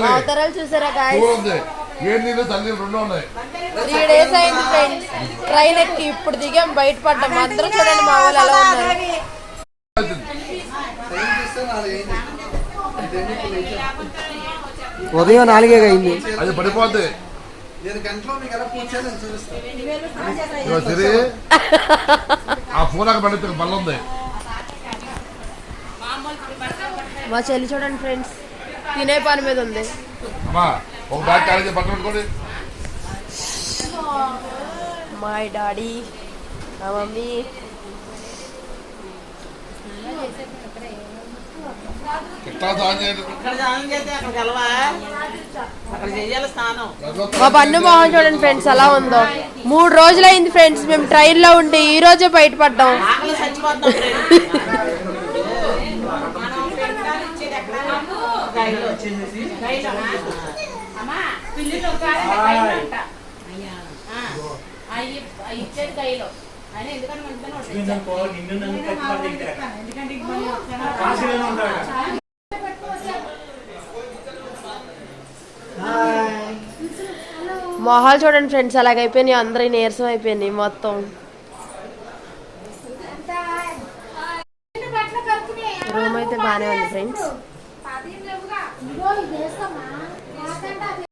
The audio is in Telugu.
అవతారాలు చూసారా గాయ్స్? 3 days అయింది ఫ్రెండ్స్ ట్రైన్ ఎక్కి. ఇప్పుడు దిగాం, బయట పడ్డాం. అందరూ చూడండి మా వాళ్ళు ఎలా ఉన్నారు. ఉదయం 4 అయింది. అది పడిపోద్ది. ఆ ఫోన్ పడితే బల్ల ఉంది. మా చెల్లి చూడండి ఫ్రెండ్స్, తినే పని మీద ఉంది. ఒక బ్యాగ్ క్యారేజ్ పట్టుకోండి. మై డాడీ, మా మమ్మీ. మా పన్ను మొహం చూడండి ఫ్రెండ్స్ ఎలా ఉందో. 3 రోజులు అయింది ఫ్రెండ్స్ మేము ట్రైన్ లో ఉండి, ఈ రోజే బయటపడ్డాం. మొహాలు చూడండి ఫ్రెండ్స్ అలాగైపోయినాయి. అందరూ నీరసం అయిపోయినాయి మొత్తం. రూమ్ అయితే బాగానే ఉంది ఫ్రెండ్స్.